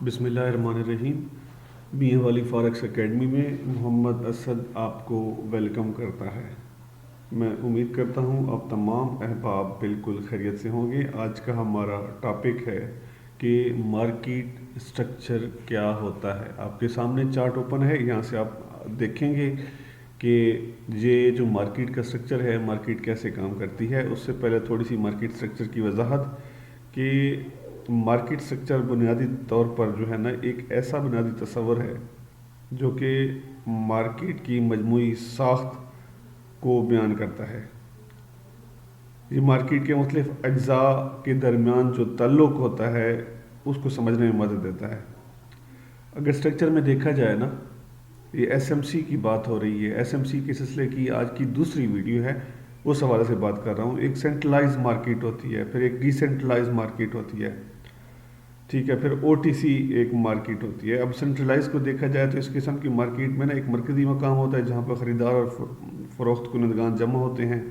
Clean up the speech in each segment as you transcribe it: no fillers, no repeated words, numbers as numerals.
बिस्मिल्लाहिर्रहमानिर्रहीम। मियां वाली forex academy में मोहम्मद असद आपको वेलकम करता है। मैं उम्मीद करता हूँ आप तमाम अहबाब बिल्कुल खैरियत से होंगे। आज का हमारा टॉपिक है कि मार्केट स्ट्रक्चर क्या होता है। आपके सामने चार्ट ओपन है, यहाँ से आप देखेंगे कि ये जो मार्केट का स्ट्रक्चर है, मार्केट कैसे काम करती है। उससे पहले थोड़ी सी मार्केट स्ट्रक्चर की वजाहत कि मार्केट स्ट्रक्चर बुनियादी तौर पर जो है ना, एक ऐसा बुनियादी तस्वर है जो कि मार्केट की मजमूई साख्त को बयान करता है। ये मार्केट के मुख्तलिफ अज्जा के दरमियान जो ताल्लुक़ होता है उसको समझने में मदद देता है। अगर स्ट्रक्चर में देखा जाए ना, ये एसएमसी की बात हो रही है। एसएमसी के सिलसिले की आज की दूसरी वीडियो है, उस हवाले से बात कर रहा हूँ। एक सेंट्रलाइज मार्केट होती है, फिर एक डिसेंट्रलाइज मार्केट होती है, ठीक है, फिर ओटीसी एक मार्केट होती है। अब सेंट्रलाइज को देखा जाए तो इस किस्म की मार्केट में ना एक मरकज़ी मकाम होता है जहाँ पर ख़रीदार और फ़रोख्त कुनदगान जमा होते हैं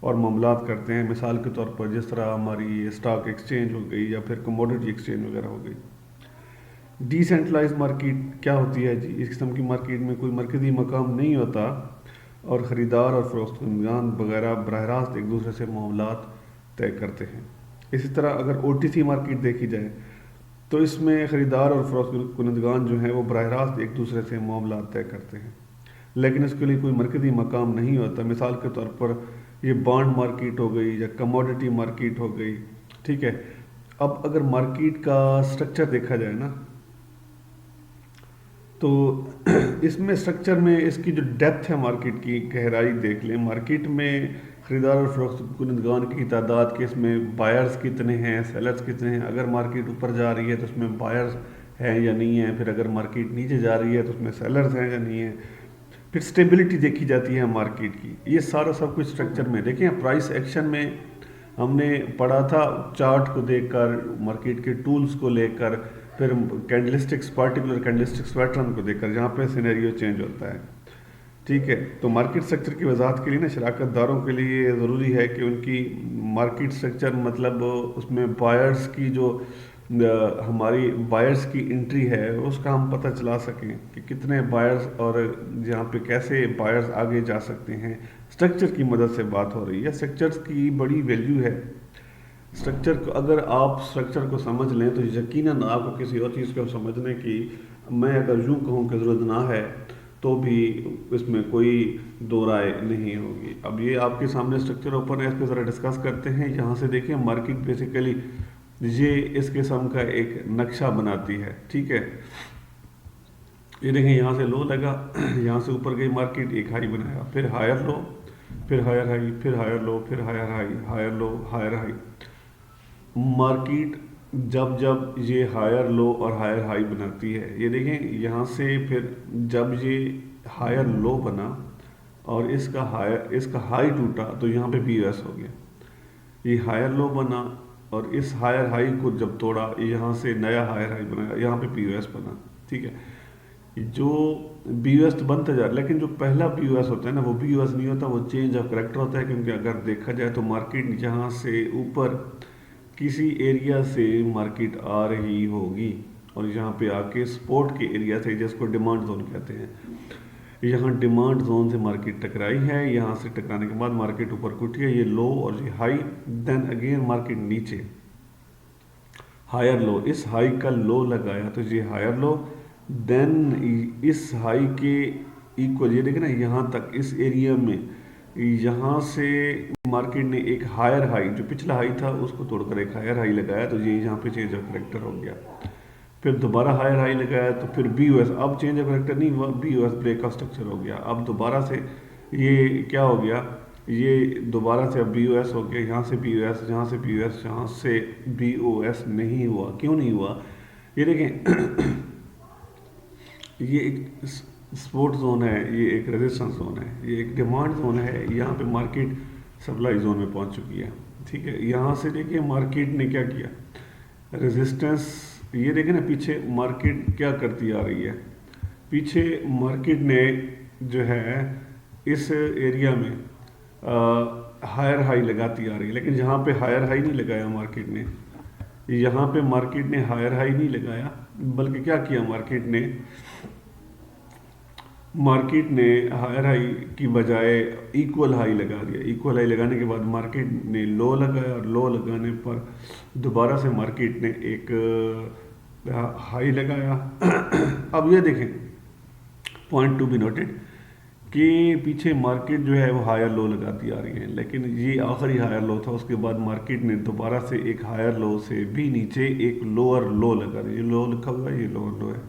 और मामलात करते हैं। मिसाल के तौर पर जिस तरह हमारी स्टॉक एक्सचेंज हो गई या फिर कमोडिटी एक्सचेंज वगैरह हो गई। डिसेंट्रलाइज मार्केट क्या होती है जी? इस किस्म की मार्केट में कोई मरकज़ी मकाम नहीं होता और ख़रीदार और फ़रोख्त कुनदगान वगैरह बराह रास्त एक दूसरे से मामलात तय करते हैं। इसी तरह अगर ओटीसी मार्केट देखी जाए तो इसमें ख़रीदार और फ़रोख्त कुनदगान जो हैं वो बराह रास्त एक दूसरे से मामलात तय करते हैं, लेकिन इसके लिए कोई मरकज़ी मकाम नहीं होता। मिसाल के तौर पर ये बॉन्ड मार्केट हो गई या कमोडिटी मार्केट हो गई, ठीक है। अब अगर मार्केट का स्ट्रक्चर देखा जाए ना, तो इसमें स्ट्रक्चर में इसकी जो डेप्थ है मार्केट की गहराई देख लें। मार्केट में ख़रीदार और फ़रोख्त कुनदगान की तादाद के, इसमें बायर्स कितने हैं, सेलर्स कितने हैं। अगर मार्केट ऊपर जा रही है तो उसमें बायर्स हैं या नहीं है, फिर अगर मार्केट नीचे जा रही है तो उसमें सेलर्स हैं या नहीं है। फिर स्टेबिलिटी देखी जाती है मार्केट की। ये सारा सब कुछ स्ट्रक्चर में देखें। प्राइस एक्शन में हमने पढ़ा था चार्ट को देखकर, मार्केट के टूल्स को लेकर, फिर कैंडलस्टिक्स, पार्टिकुलर कैंडलस्टिक्स पैटर्न को देखकर, जहाँ पे सिनेरियो चेंज होता है, ठीक है। तो मार्केट स्ट्रक्चर की वजाहत के लिए ना शराकत दारों के लिए ज़रूरी है कि उनकी मार्केट स्ट्रक्चर मतलब उसमें बायर्स की जो हमारी बायर्स की एंट्री है उसका हम पता चला सकें कि कितने बायर्स और यहाँ पे कैसे बायर्स आगे जा सकते हैं। स्ट्रक्चर की मदद से बात हो रही है। स्ट्रक्चर्स की बड़ी वैल्यू है। स्ट्रक्चर को अगर आप स्ट्रक्चर को समझ लें तो यकीनन आपको किसी और चीज़ को समझने की, मैं अगर यूँ कहूँ कि ज़रूरत ना है तो भी इसमें कोई दो राय नहीं होगी। अब ये आपके सामने स्ट्रक्चर ओपन है, इस पर ज़रा डिस्कस करते हैं। यहाँ से देखिए मार्केट बेसिकली ये इस किस्म का एक नक्शा बनाती है, ठीक है। ये देखें, यहाँ से लो लगा, यहाँ से ऊपर गई मार्केट, एक हाई बनाया, फिर हायर लो, फिर हायर हाई, फिर हायर लो, फिर higher high, higher low, higher high. Market जब जब ये हायर लो और हायर हाई बनाती है, ये देखें यहाँ से, फिर जब ये हायर लो बना और इसका हाई टूटा तो यहाँ पे BOS हो गया। ये हायर लो बना और इस हायर हाई को जब तोड़ा, यहाँ से नया हायर हाई बनाया, यहाँ पे POS बना, ठीक है। जो BOS तो बनता जा रहा है, लेकिन जो पहला BOS होता है ना, वो BOS नहीं होता, वो चेंज ऑफ करेक्टर होता है। क्योंकि अगर देखा जाए तो मार्केट जहाँ से ऊपर किसी एरिया से मार्केट आ रही होगी और यहाँ पे आके सपोर्ट के एरिया से, जिसको डिमांड जोन कहते हैं, यहाँ डिमांड जोन से मार्केट टकराई है। यहाँ से टकराने के बाद मार्केट ऊपर उठी है, ये लो और ये हाई, देन अगेन मार्केट नीचे हायर लो, इस हाई का लो लगाया तो ये हायर लो, देन इस हाई के इक्वल, ये देखें ना, यहाँ तक इस एरिया में, यहाँ से मार्केट ने एक हायर हाई, जो पिछला हाई था उसको तोड़कर एक हायर हाई लगाया, तो ये यहाँ पे चेंज ऑफ करेक्टर हो गया। फिर दोबारा हायर हाई लगाया तो फिर BOS, अब चेंज ऑफ करेक्टर नहीं हुआ, BOS ब्रेक का स्ट्रक्चर हो गया। अब दोबारा से ये क्या हो गया, ये दोबारा से अब BOS हो गया, यहाँ से BOS, यहाँ से BOS, यहाँ से BOS नहीं हुआ। क्यों नहीं हुआ? ये देखें ये एक सपोर्ट जोन है, ये एक रेजिस्टेंस जोन है, ये एक डिमांड जोन है। यहाँ पे मार्केट सप्लाई जोन में पहुँच चुकी है, ठीक है। यहाँ से देखिए मार्केट ने क्या किया, रेजिस्टेंस, ये देखें ना, पीछे मार्केट क्या करती आ रही है। पीछे मार्केट ने जो है इस एरिया में हायर हाई लगाती आ रही है, लेकिन जहाँ पे हायर हाई नहीं लगाया मार्केट ने, یہاں پہ مارکیٹ نے ہائر ہائی نہیں لگایا، بلکہ کیا کیا مارکیٹ نے ہائر ہائی کی بجائے ایکول ہائی لگا دیا۔ ایکول ہائی لگانے کے بعد مارکیٹ نے لو لگایا، اور لو لگانے پر دوبارہ سے مارکیٹ نے ایک ہائی لگایا۔ اب یہ دیکھیں، پوائنٹ ٹو بی نوٹڈ، کہ پیچھے مارکیٹ جو ہے وہ ہائر لو لگاتی آ رہی ہے، لیکن یہ آخری ہائر لو تھا۔ اس کے بعد مارکیٹ نے دوبارہ سے ایک ہائر لو سے بھی نیچے ایک لوور لو لگا دیا۔ یہ لو لکھا ہوا ہے، یہ لوور لو ہے،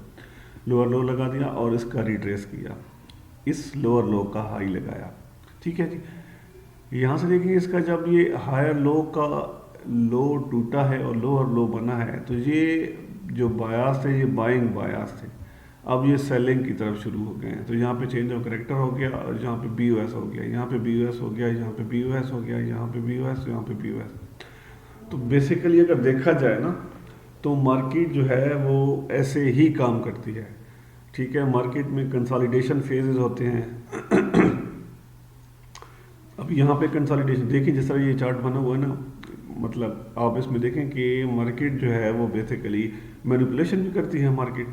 لوور لو لگا دیا اور اس کا ریٹریس کیا، اس لوور لو کا ہائی لگایا۔ ٹھیک ہے جی، یہاں سے دیکھیں اس کا جب یہ ہائر لو کا لو ٹوٹا ہے اور لوور لو بنا ہے، تو یہ جو بایاس تھے یہ بائنگ بایاس تھے، اب یہ سیلنگ کی طرف شروع ہو گئے ہیں۔ تو یہاں پہ چینج آف کریکٹر ہو گیا، اور یہاں پہ بی او ایس ہو گیا، یہاں پہ بی او ایس ہو گیا، یہاں پہ بی او ایس ہو گیا، یہاں پہ بی او ایس، یہاں پہ بی او ایس۔ تو بیسیکلی اگر دیکھا جائے نا، تو مارکیٹ جو ہے وہ ایسے ہی کام کرتی ہے۔ ٹھیک ہے، مارکیٹ میں کنسالیڈیشن فیزز ہوتے ہیں۔ اب یہاں پہ کنسالیڈیشن دیکھیں، جس طرح یہ چارٹ بنا ہوا ہے نا، مطلب آپ اس میں دیکھیں کہ مارکیٹ جو ہے وہ بیسیکلی مینیپولیشن بھی کرتی ہے مارکیٹ۔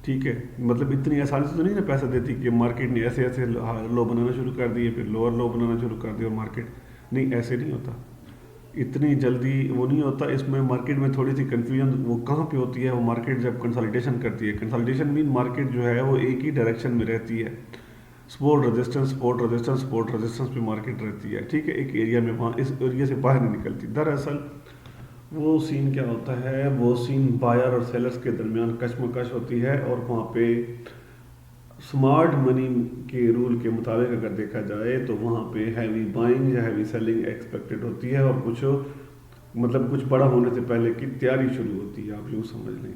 ٹھیک ہے، مطلب اتنی آسانی سے تو نہیں نا پیسہ دیتی کہ مارکیٹ نے ایسے ایسے لو بنانا شروع کر دیے، پھر لوور لو بنانا شروع کر دیا، اور مارکیٹ نہیں، ایسے نہیں ہوتا، اتنی جلدی وہ نہیں ہوتا۔ اس میں مارکیٹ میں تھوڑی سی کنفیوژن وہ کہاں پہ ہوتی ہے، وہ مارکیٹ جب کنسالیڈیشن کرتی ہے۔ کنسالیڈیشن مین مارکیٹ جو ہے وہ ایک ہی ڈائریکشن میں رہتی ہے، support resistance, support resistance, support resistance پہ مارکیٹ رہتی ہے۔ ٹھیک ہے، ایک ایریا میں، وہاں اس ایریا سے باہر نہیں نکلتی۔ دراصل وہ سین کیا ہوتا ہے، وہ سین بائر اور سیلرز کے درمیان کشمکش ہوتی ہے، اور وہاں پہ سمارٹ منی کے رول کے مطابق اگر دیکھا جائے تو وہاں پہ ہیوی بائنگ یا ہیوی سیلنگ ایکسپیکٹڈ ہوتی ہے، اور کچھ بڑا ہونے سے پہلے کی تیاری شروع ہوتی ہے، آپ یوں سمجھ لیں۔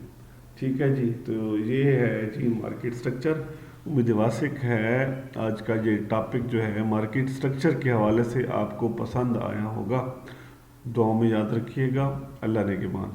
ٹھیک ہے جی، تو یہ ہے جی مارکیٹ سٹرکچر۔ امید واسق ہے آج کا یہ ٹاپک جو ہے مارکیٹ سٹرکچر کے حوالے سے آپ کو پسند آیا ہوگا۔ دعاؤں میں یاد رکھیے گا۔ اللہ نگہبان۔